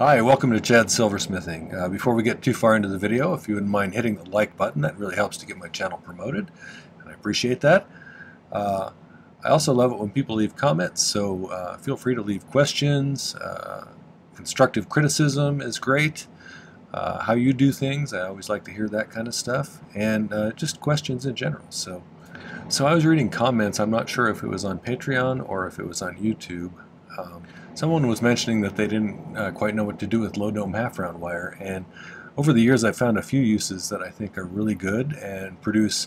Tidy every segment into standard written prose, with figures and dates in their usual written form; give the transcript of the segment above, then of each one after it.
Hi, welcome to Chad's Silversmithing. Before we get too far into the video, if you wouldn't mind hitting the like button, that really helps to get my channel promoted, and I appreciate that. Uh, I also love it when people leave comments, so feel free to leave questions. Constructive criticism is great. How you do things, I always like to hear that kind of stuff, and just questions in general. So I was reading comments. I'm not sure if it was on Patreon or if it was on YouTube. Someone was mentioning that they didn't quite know what to do with low dome half round wire, and over the years I've found a few uses that I think are really good and produce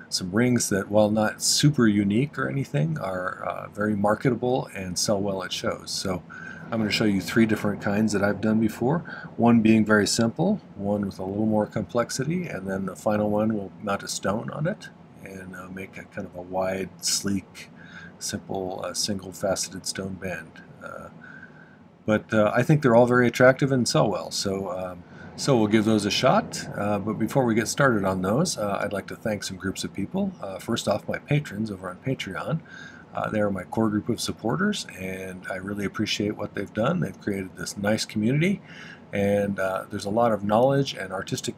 some rings that, while not super unique or anything, are very marketable and sell well at shows. So I'm going to show you three different kinds that I've done before, one being very simple, one with a little more complexity, and then the final one will mount a stone on it and make a kind of a wide, sleek, simple single faceted stone band. But I think they're all very attractive and sell well, so we'll give those a shot. But before we get started on those, I'd like to thank some groups of people. First off, my patrons over on Patreon. They are my core group of supporters, and I really appreciate what they've done. They've created this nice community, and there's a lot of knowledge and artistic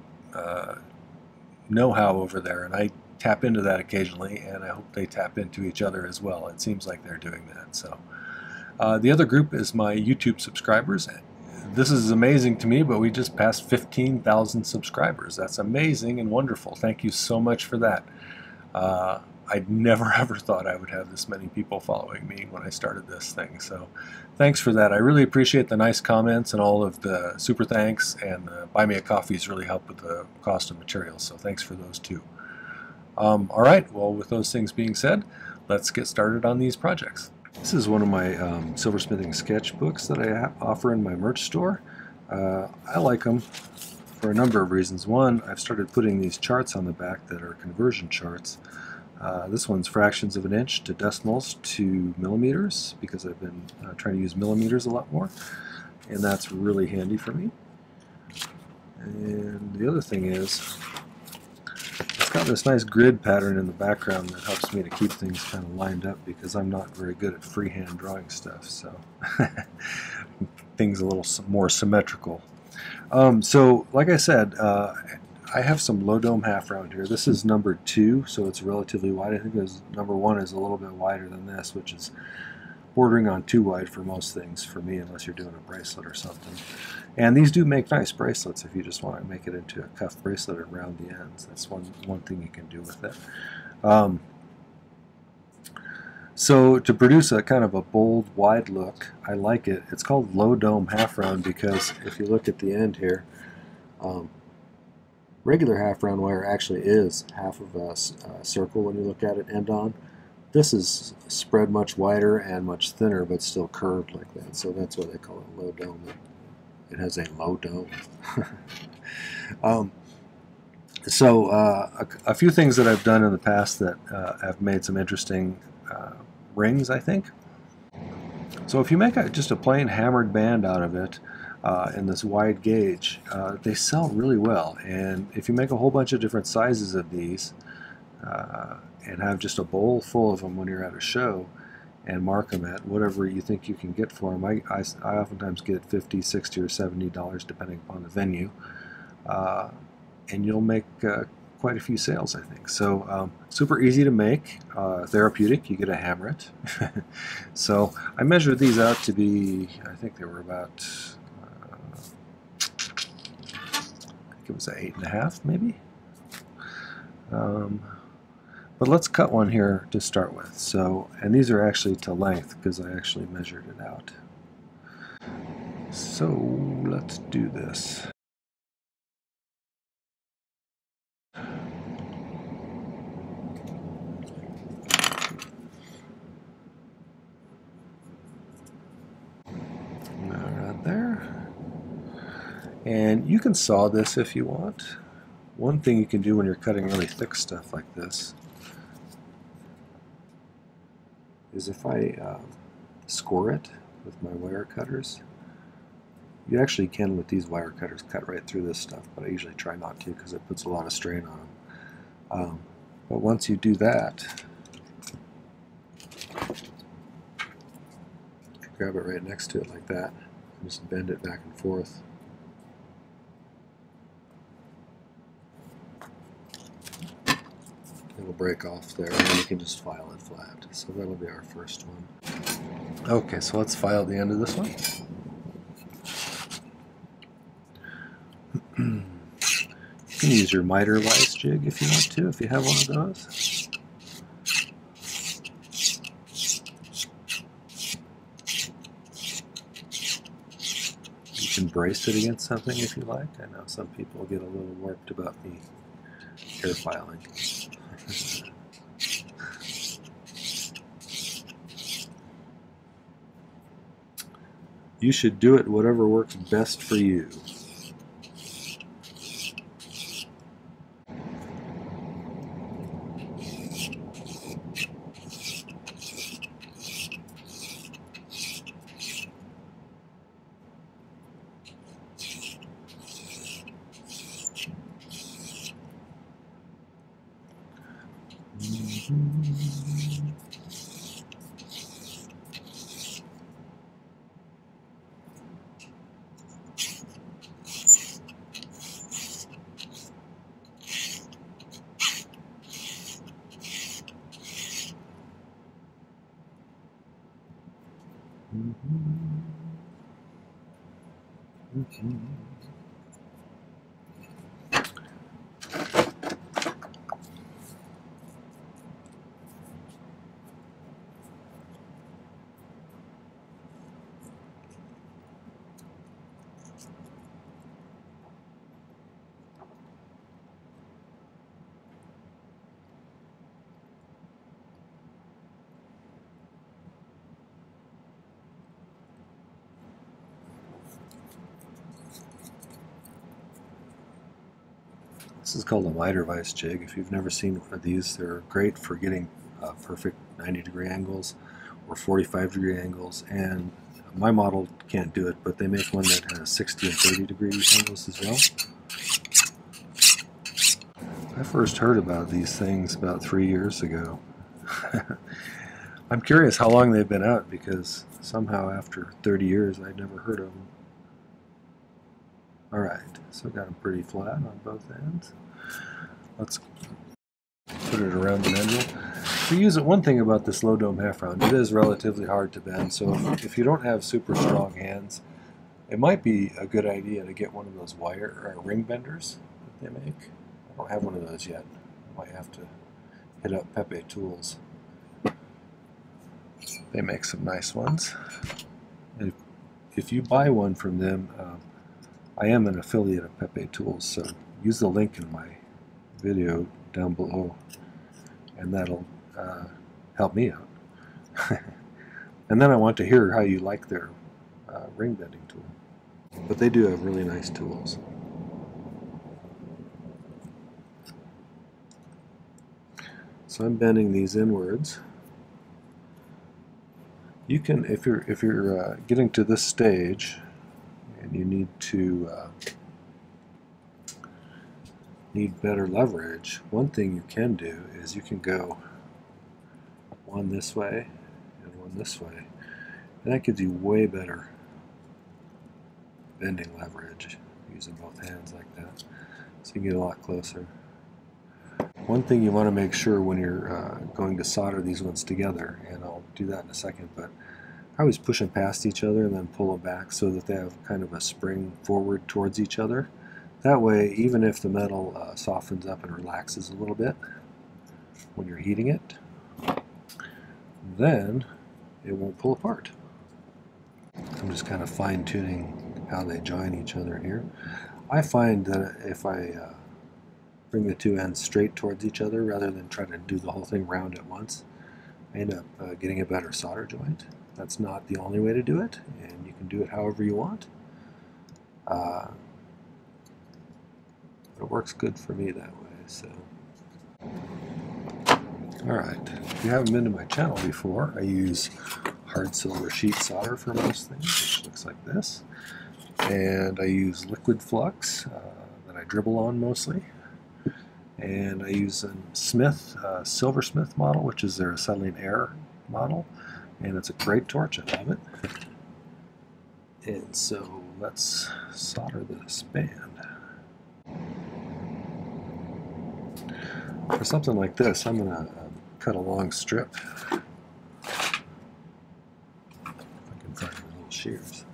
know-how over there, and I tap into that occasionally, and I hope they tap into each other as well. It seems like they're doing that. So the other group is my YouTube subscribers. This is amazing to me, but we just passed 15,000 subscribers. That's amazing and wonderful. Thank you so much for that. I'd never ever thought I would have this many people following me when I started this thing. So thanks for that. I really appreciate the nice comments and all of the super thanks, and buy me a coffees really help with the cost of materials. So thanks for those too. All right, well, with those things being said, let's get started on these projects. This is one of my silversmithing sketchbooks that I offer in my merch store. I like them for a number of reasons. One, I've started putting these charts on the back that are conversion charts. This one's fractions of an inch to decimals to millimeters, because I've been trying to use millimeters a lot more, and that's really handy for me. And the other thing is, it's got this nice grid pattern in the background that helps me to keep things kind of lined up, because I'm not very good at freehand drawing stuff, so things a little more symmetrical. So like I said, I have some low dome half round here. This is number 2, so it's relatively wide. I think number 1 is a little bit wider than this, which is bordering on too wide for most things for me, unless you're doing a bracelet or something. And these do make nice bracelets if you just want to make it into a cuff bracelet and round the ends. That's one thing you can do with it. So to produce a kind of a bold, wide look, I like it. It's called low dome half round because if you look at the end here, regular half round wire actually is half of a circle when you look at it end on. This is spread much wider and much thinner, but still curved like that. So that's why they call it low dome. It has a low dome. A few things that I've done in the past that have made some interesting rings, I think. So if you make just a plain hammered band out of it in this wide gauge, they sell really well. And if you make a whole bunch of different sizes of these, and have just a bowl full of them when you're at a show, and mark them at whatever you think you can get for them. I oftentimes get $50, $60, or $70 depending upon the venue, and you'll make quite a few sales, I think. So super easy to make, therapeutic. You get to hammer it. So I measured these out to be, I think they were about, I think it was 8.5 maybe. But let's cut one here to start with. So, and these are actually to length because I actually measured it out. So let's do this. Right there. And you can saw this if you want. One thing you can do when you're cutting really thick stuff like this is if I score it with my wire cutters. You actually can, with these wire cutters, cut right through this stuff, but I usually try not to because it puts a lot of strain on them. But once you do that, grab it right next to it like that, Just bend it back and forth. It'll break off there, and then you can just file it flat. So that'll be our first one. Okay, so let's file the end of this one. You can use your miter vise jig if you want to, if you have one of those. You can brace it against something if you like. I know some people get a little warped about me hair filing. You should do it whatever works best for you. This is called a miter vise jig. If you've never seen one of these, they're great for getting perfect 90-degree angles or 45-degree angles. And my model can't do it, but they make one that has 60 and 30-degree angles as well. I first heard about these things about 3 years ago. I'm curious how long they've been out, because somehow after 30 years I'd never heard of them. Alright, so got them pretty flat on both ends. Let's put it around the mandrel. One thing about this low dome half round, it is relatively hard to bend, so if you don't have super strong hands, it might be a good idea to get one of those ring benders that they make. I don't have one of those yet. I might have to hit up Pepe Tools. They make some nice ones. If you buy one from them, I am an affiliate of Pepe Tools, so use the link in my video down below, and that'll help me out. And then I want to hear how you like their ring bending tool. But they do have really nice tools. So I'm bending these inwards. You can, if you're getting to this stage, and you need better leverage, one thing you can do is you can go one this way and one this way, and that gives you way better bending leverage using both hands like that, so you can get a lot closer. One thing you want to make sure when you're going to solder these ones together, and I'll do that in a second, but I always push them past each other and then pull them back so that they have kind of a spring forward towards each other. That way, even if the metal softens up and relaxes a little bit when you're heating it, then it won't pull apart. I'm just kind of fine-tuning how they join each other here. I find that if I bring the two ends straight towards each other rather than try to do the whole thing round at once, I end up getting a better solder joint. That's not the only way to do it, and you can do it however you want. It works good for me that way. So, alright, if you haven't been to my channel before, I use hard silver sheet solder for most things, which looks like this. And I use liquid flux that I dribble on mostly. And I use a Silversmith model, which is their acetylene air model. And it's a great torch. I love it. And so let's solder this band. For something like this, I'm going to cut a long strip. If I can find the little shears.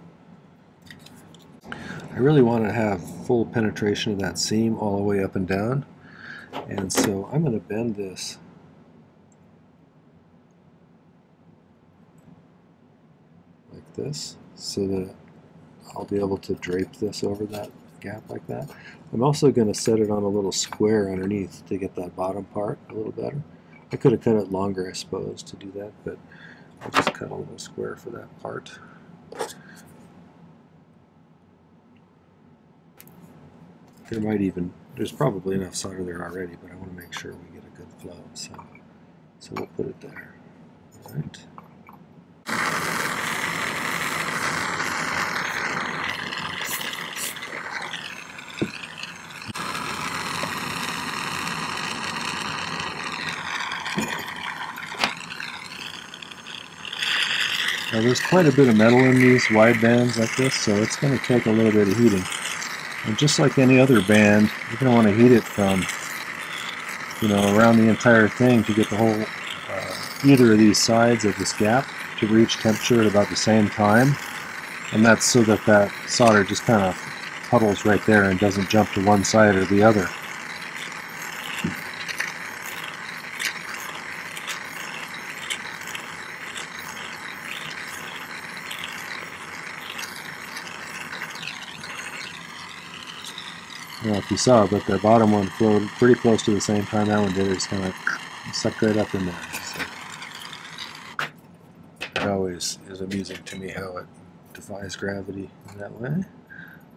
I really want to have full penetration of that seam all the way up and down. And so I'm going to bend this like this so that I'll be able to drape this over that gap like that. I'm also going to set it on a little square underneath to get that bottom part a little better. I could have cut it longer, I suppose, to do that, but I'll just cut a little square for that part. There's probably enough solder there already, but I want to make sure we get a good flow, so we'll put it there. All right. Now there's quite a bit of metal in these wide bands like this, so it's going to take a little bit of heating. And just like any other band, you're going to want to heat it from, around the entire thing to get the whole, either of these sides of this gap to reach temperature at about the same time. And that's so that that solder just kind of puddles right there and doesn't jump to one side or the other. Well, if you saw, but the bottom one flowed pretty close to the same time that one did. It just kind of sucked right up in there. So it always is amusing to me how it defies gravity in that way.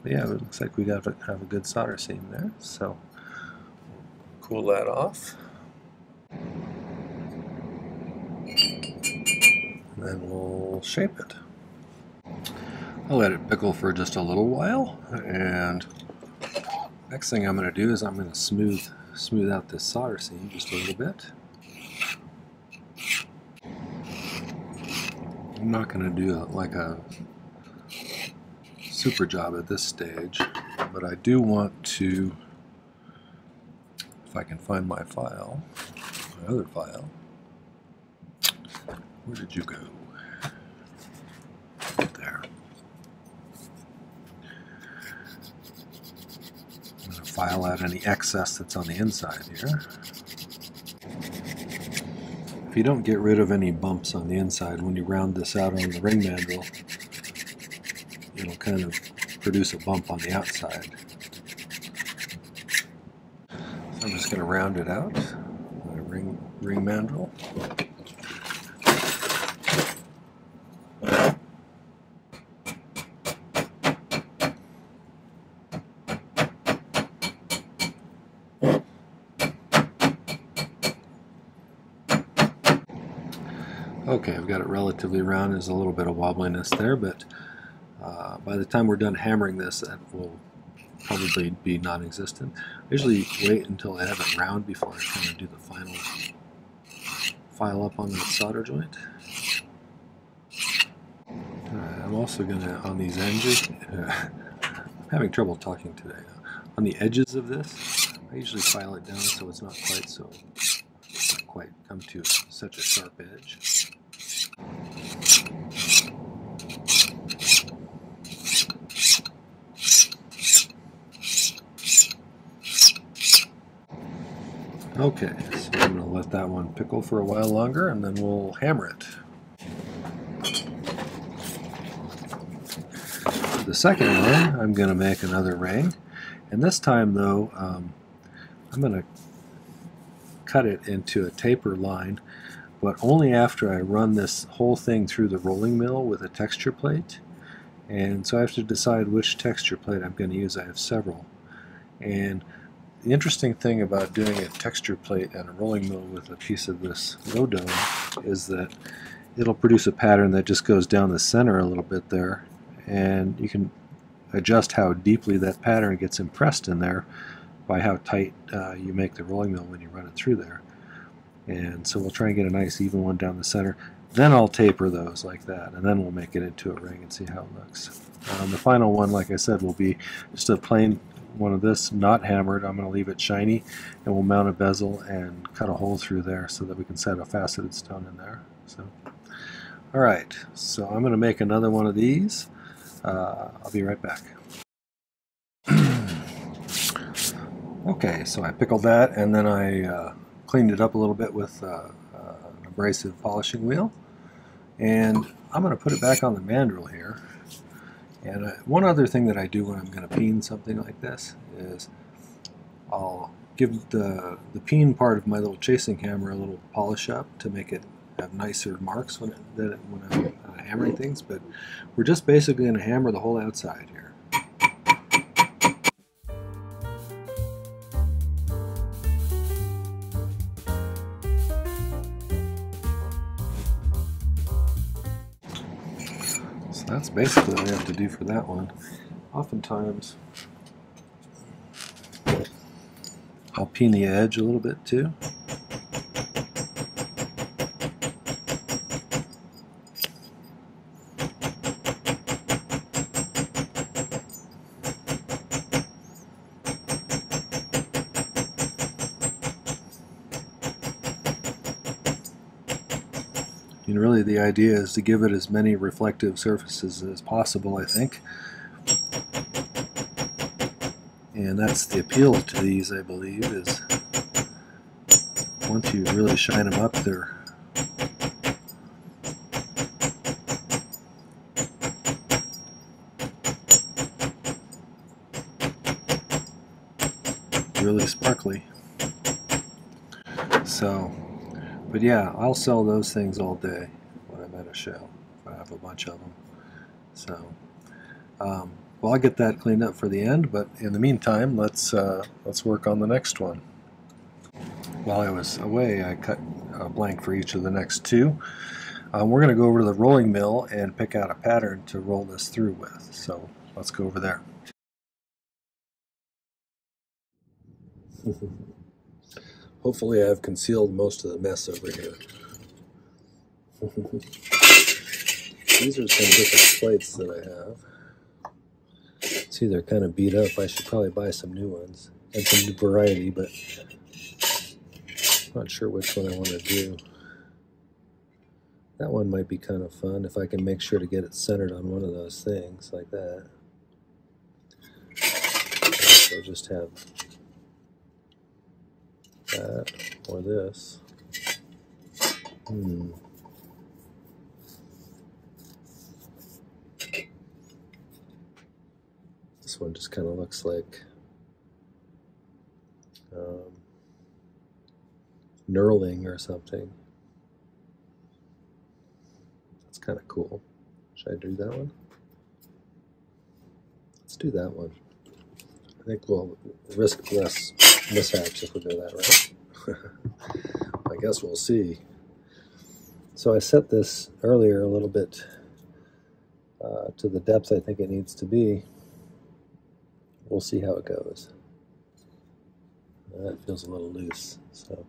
But yeah, it looks like we have a good solder seam there. So cool that off. And then we'll shape it. I'll let it pickle for just a little while, and next thing I'm going to do is I'm going to smooth out this solder seam just a little bit. I'm not going to do like a super job at this stage, but I do want to, if I can find my file, my other file. Where did you go? There. I'm going to file out any excess that's on the inside here. If you don't get rid of any bumps on the inside when you round this out on the ring mandrel, it'll kind of produce a bump on the outside. So I'm just going to round it out, my ring mandrel. Okay, I've got it relatively round. There's a little bit of wobbliness there, but by the time we're done hammering this, that will probably be non-existent. I usually wait until I have it round before I kind of do the final file up on the solder joint. I'm also going to, on these edges, I'm having trouble talking today. On the edges of this, I usually file it down so it's not quite come to such a sharp edge. Okay, so I'm going to let that one pickle for a while longer, and then we'll hammer it. For the second one, I'm going to make another ring, and this time though, I'm going to cut it into a taper line, but only after I run this whole thing through the rolling mill with a texture plate. And so I have to decide which texture plate I'm going to use. I have several. And the interesting thing about doing a texture plate and a rolling mill with a piece of this low dome is that it'll produce a pattern that just goes down the center a little bit there, and you can adjust how deeply that pattern gets impressed in there by how tight you make the rolling mill when you run it through there. And so we'll try and get a nice even one down the center. Then I'll taper those like that, and then we'll make it into a ring and see how it looks. The final one, like I said, will be just a plain one of this, not hammered. I'm going to leave it shiny, and we'll mount a bezel and cut a hole through there so that we can set a faceted stone in there. So, all right, so I'm going to make another one of these. I'll be right back. Okay, so I pickled that, and then I cleaned it up a little bit with an abrasive polishing wheel. And I'm going to put it back on the mandrel here. And one other thing that I do when I'm going to peen something like this is I'll give the peen part of my little chasing hammer a little polish up to make it have nicer marks when I'm hammering things. But we're just basically going to hammer the whole outside here. That's basically what we have to do for that one. Oftentimes, I'll peen the edge a little bit too. And really the idea is to give it as many reflective surfaces as possible, I think. And that's the appeal to these, I believe, is once you really shine them up, they're really sparkly. So, but yeah, I'll sell those things all day when I'm at a show. I have a bunch of them. So, well, I'll get that cleaned up for the end. But in the meantime, let's work on the next one. While I was away, I cut a blank for each of the next two. We're going to go over to the rolling mill and pick out a pattern to roll this through with. So let's go over there. Hopefully I've concealed most of the mess over here. These are some different plates that I have. See, they're kind of beat up. I should probably buy some new ones and some new variety, but I'm not sure which one I want to do. That one might be kind of fun if I can make sure to get it centered on one of those things like that. So just have that or this. This one just kind of looks like knurling or something. That's kind of cool. Should I do that one? Let's do that one. I think we'll risk less mishaps if we do that, right? I guess we'll see. So I set this earlier a little bit to the depth I think it needs to be. We'll see how it goes. That feels a little loose, so.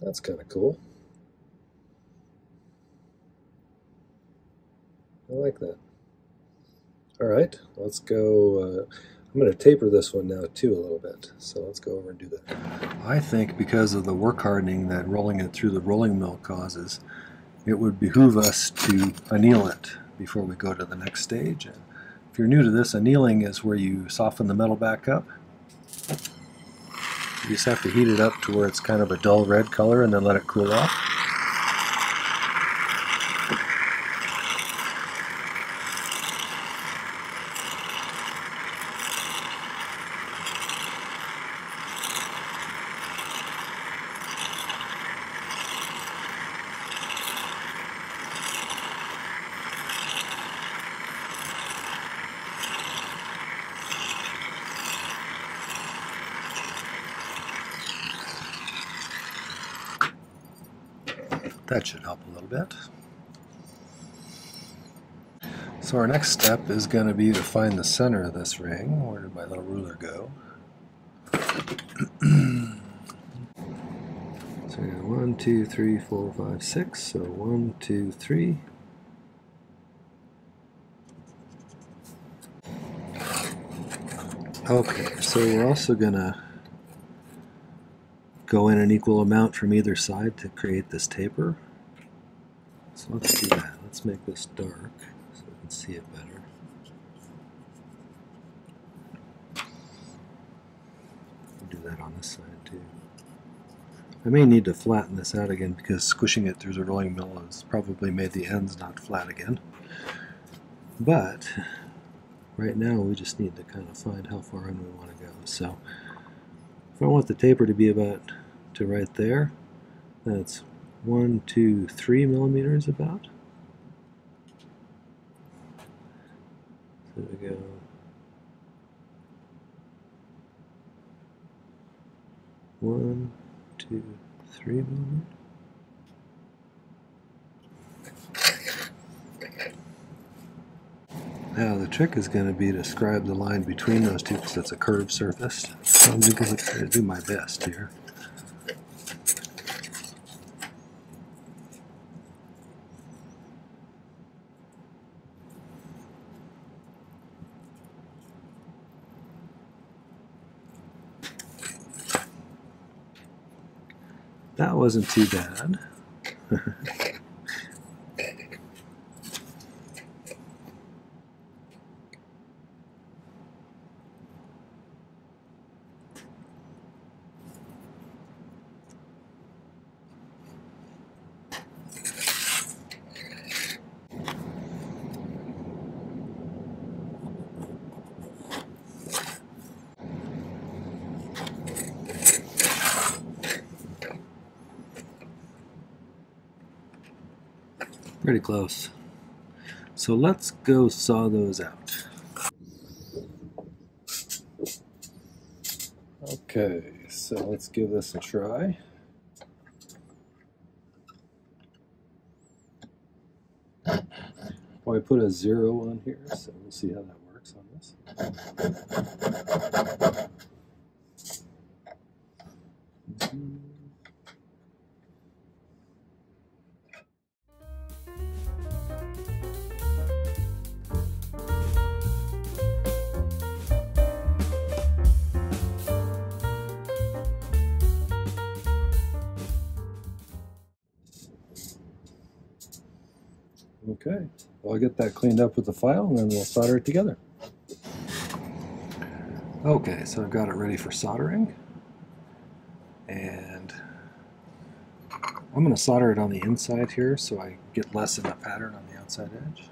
That's kind of cool. I like that. All right, let's go. I'm going to taper this one now too a little bit. So let's go over and do that. I think because of the work hardening that rolling it through the rolling mill causes, it would behoove us to anneal it before we go to the next stage. And if you're new to this, annealing is where you soften the metal back up. You just have to heat it up to where it's kind of a dull red color and then let it cool off. That should help a little bit. So our next step is going to be to find the center of this ring. Where did my little ruler go? So 1, 2, 3, 4, 5, 6. So 1, 2, 3. Okay, so we're also going to go in an equal amount from either side to create this taper. So let's do that. Let's make this dark so we can see it better. Do that on this side too. I may need to flatten this out again because squishing it through the rolling mill has probably made the ends not flat again. But right now we just need to kind of find how far in we want to go. So if I want the taper to be about to right there, that's 1, 2, 3 millimeters about. So we go 1, 2, 3 millimeters. Now the trick is going to be to scribe the line between those two because it's a curved surface. So I'm going to do my best here. That wasn't too bad. Pretty close. So let's go saw those out. Okay, so let's give this a try. Well, I put a 0 on here, so we'll see how that works on this. Okay, well, I'll get that cleaned up with the file and then we'll solder it together. Okay, so I've got it ready for soldering, and I'm going to solder it on the inside here so I get less of the pattern on the outside edge.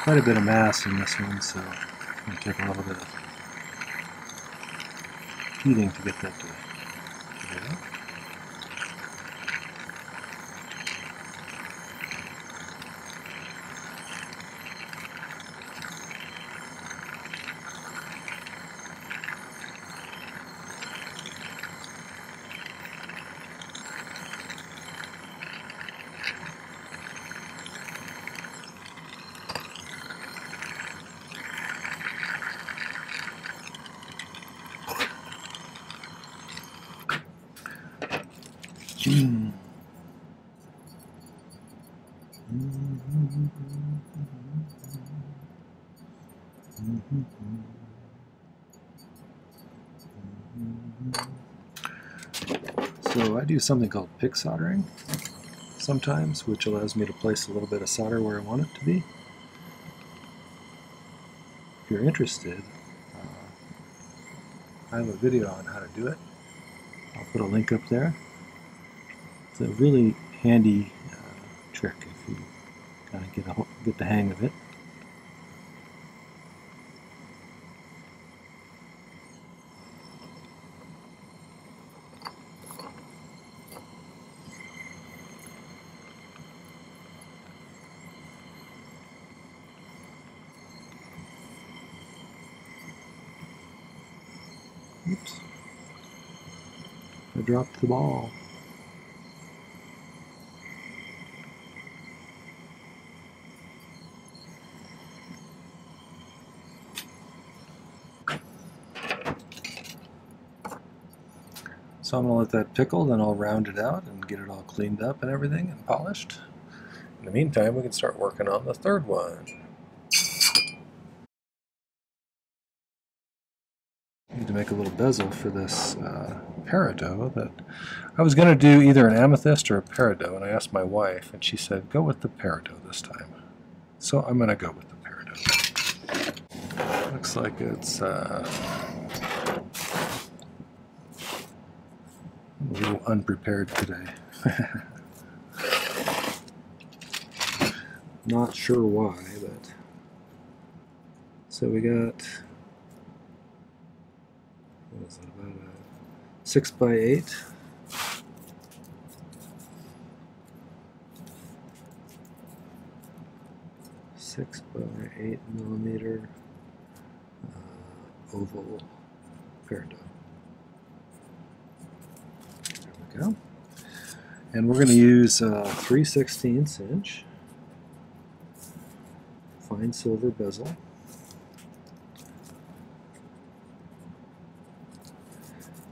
Quite a bit of mass in this one, so it's going to take a little bit of heating to get that to together. So I do something called pick soldering sometimes, which allows me to place a little bit of solder where I want it to be. If you're interested, I have a video on how to do it. I'll put a link up there. It's a really handy trick if you kind of get the hang of it. Oops. I dropped the ball. So I'm going to let that pickle, then I'll round it out and get it all cleaned up and everything and polished. In the meantime, we can start working on the third one. I need to make a little bezel for this Peridot. That I was going to do either an amethyst or a Peridot, and I asked my wife, and she said, go with the Peridot this time. So I'm going to go with the Peridot. Looks like it's a little unprepared today. Not sure why, but so we got, what is it, about a 6x8. Six by 8mm oval Peridot. There we go. And we're going to use 3/16 inch fine silver bezel.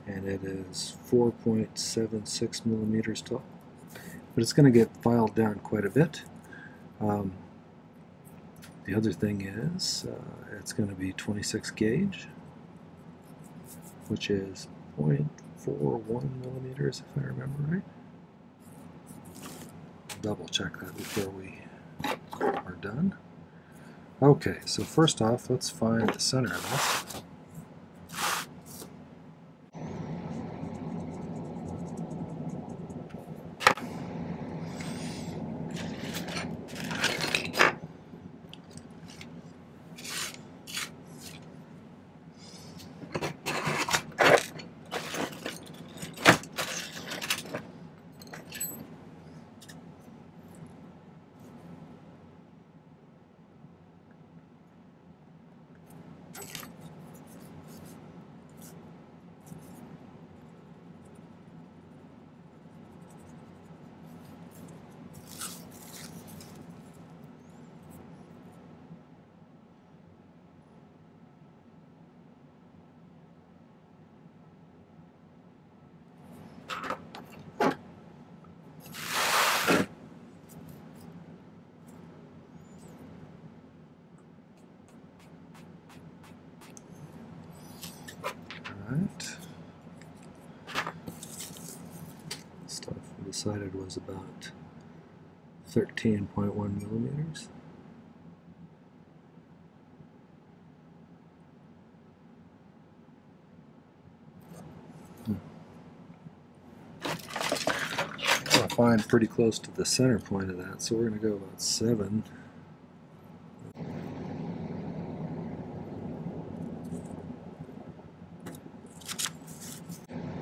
And it is 4.76mm tall. But it's going to get filed down quite a bit. The other thing is it's going to be 26 gauge, which is 0.41mm if I remember right. Double check that before we are done. Okay, so first off, let's find the center of this. Stuff we decided was about 13.1mm. I find pretty close to the center point of that, so we're going to go about 7.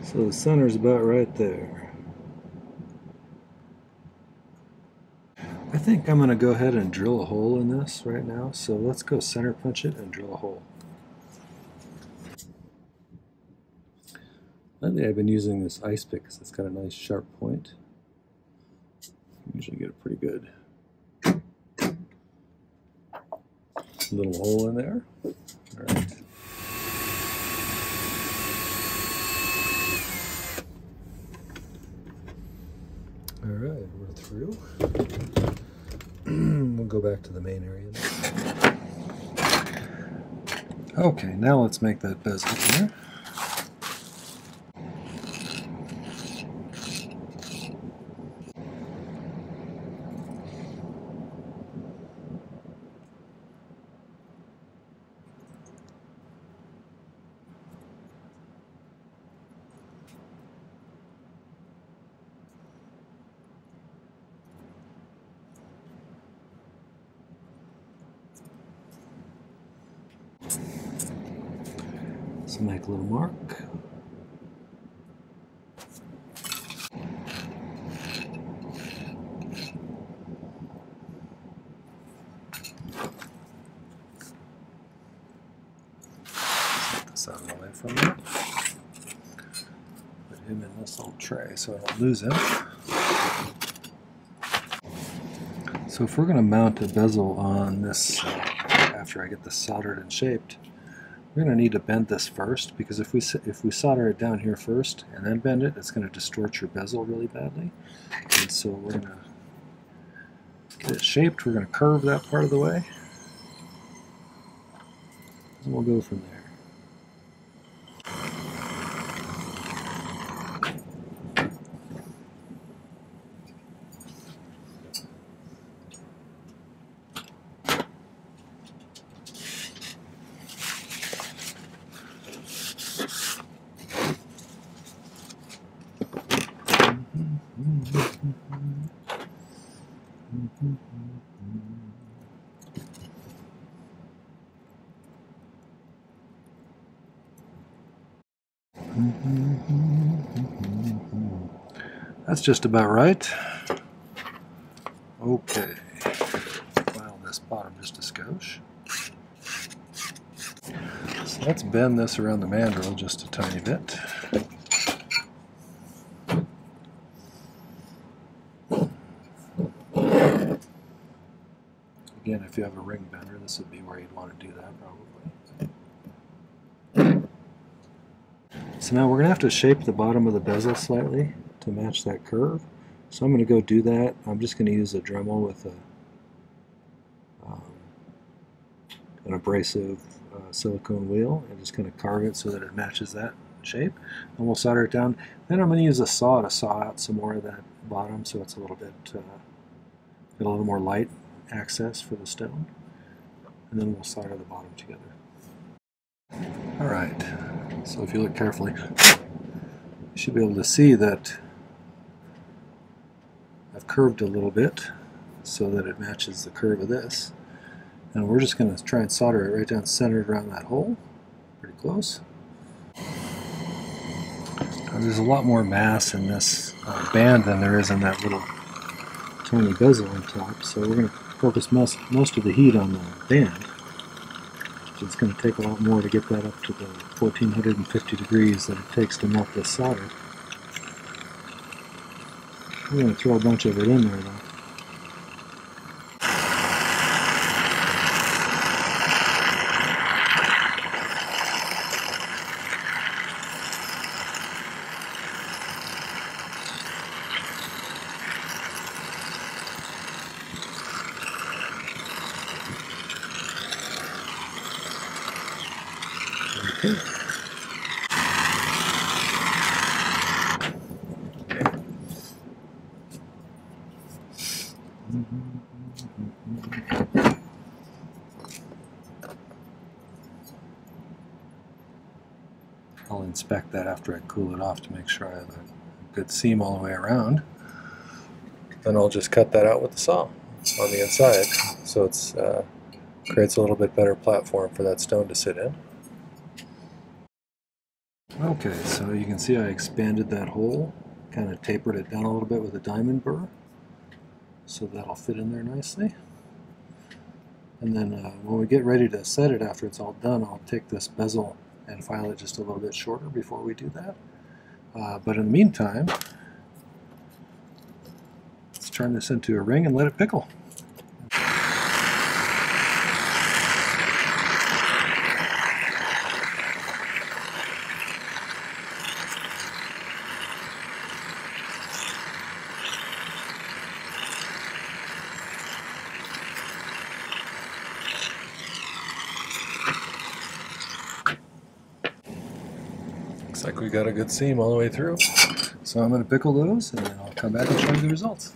So the center's about right there. I think I'm going to go ahead and drill a hole in this right now, so let's go center punch it and drill a hole. Lately I've been using this ice pick because it's got a nice sharp point. Usually get a pretty good little hole in there. All right. Alright, we're through. We'll go back to the main area now. Okay, now let's make that bezel here. So make a little mark. Set this this out of the way from there. Put him in this little tray so I don't lose him. So if we're going to mount a bezel on this after I get this soldered and shaped, we're going to need to bend this first, because if we solder it down here first and then bend it, it's going to distort your bezel really badly. And so we're going to get it shaped. We're going to curve that part of the way, and we'll go from there. That's just about right. Okay, file this bottom just a skosh. So let's bend this around the mandrel just a tiny bit. Again, if you have a ring bender, this would be where you'd want to do that probably. So now we're going to have to shape the bottom of the bezel slightly to match that curve. So I'm going to go do that. I'm just going to use a Dremel with an abrasive silicone wheel and just kind of carve it so that it matches that shape. And we'll solder it down. Then I'm going to use a saw to saw out some more of that bottom so it's a little bit, get a little more light access for the stone. And then we'll solder the bottom together. Alright, so if you look carefully, you should be able to see that I've curved a little bit so that it matches the curve of this. And we're just going to try and solder it right down centered around that hole, pretty close. Now, there's a lot more mass in this band than there is in that little tiny bezel on top, so we're going to focus most of the heat on the band. It's going to take a lot more to get that up to the 1450 degrees that it takes to melt this solder. We're going to throw a bunch of it in there though. Okay. I'll inspect that after I cool it off to make sure I have a good seam all the way around. Then I'll just cut that out with the saw on the inside, so it's creates a little bit better platform for that stone to sit in. Okay, so you can see I expanded that hole, kind of tapered it down a little bit with a diamond burr, so that'll fit in there nicely. And then when we get ready to set it after it's all done, I'll take this bezel and file it just a little bit shorter before we do that. But in the meantime, let's turn this into a ring and let it pickle. Looks like we got a good seam all the way through. So I'm going to pickle those and then I'll come back and show you the results.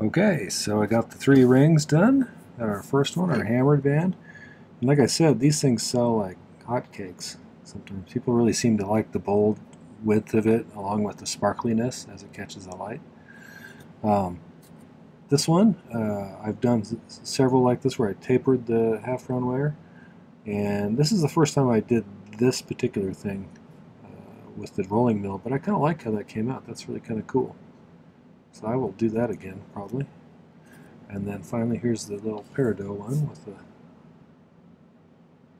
Okay, so I got the 3 rings done. Our first one, our hammered band. And like I said, these things sell like hotcakes. Sometimes people really seem to like the bold width of it along with the sparkliness as it catches the light. This one, I've done several like this where I tapered the half round wire, and this is the first time I did this particular thing with the rolling mill, but I kind of like how that came out. That's really kind of cool. So I will do that again probably. And then finally here's the little Peridot one with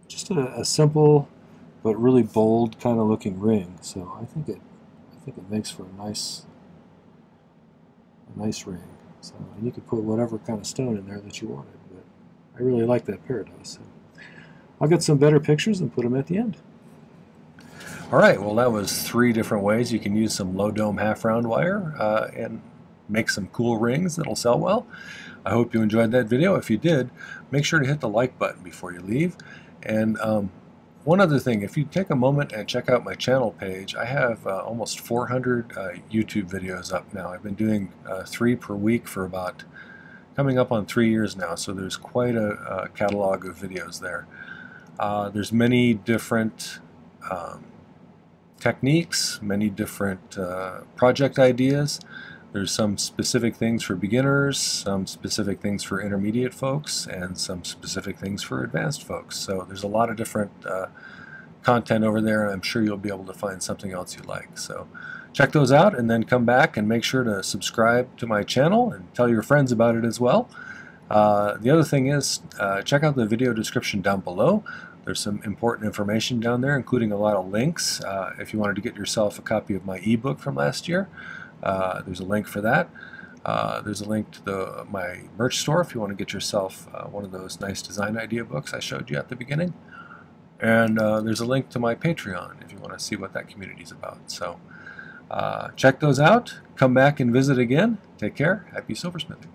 just a simple but really bold kind of looking ring. So I think it makes for a nice ring. So, and you could put whatever kind of stone in there that you wanted, but I really like that Peridot. So I'll get some better pictures and put them at the end. All right, well that was 3 different ways you can use some low dome half round wire and make some cool rings that'll sell well. I hope you enjoyed that video. If you did, make sure to hit the like button before you leave. And one other thing, if you take a moment and check out my channel page, I have almost 400 YouTube videos up now. I've been doing 3 per week for about coming up on 3 years now, so there's quite a catalog of videos there. There's many different techniques, many different project ideas. There's some specific things for beginners, some specific things for intermediate folks, and some specific things for advanced folks. So there's a lot of different content over there, and I'm sure you'll be able to find something else you like. So check those out, and then come back and make sure to subscribe to my channel and tell your friends about it as well. The other thing is, check out the video description down below. There's some important information down there, including a lot of links. If you wanted to get yourself a copy of my ebook from last year, there's a link for that. There's a link to my merch store if you want to get yourself one of those nice design idea books I showed you at the beginning. And there's a link to my Patreon if you want to see what that community is about. So check those out. Come back and visit again. Take care. Happy silversmithing.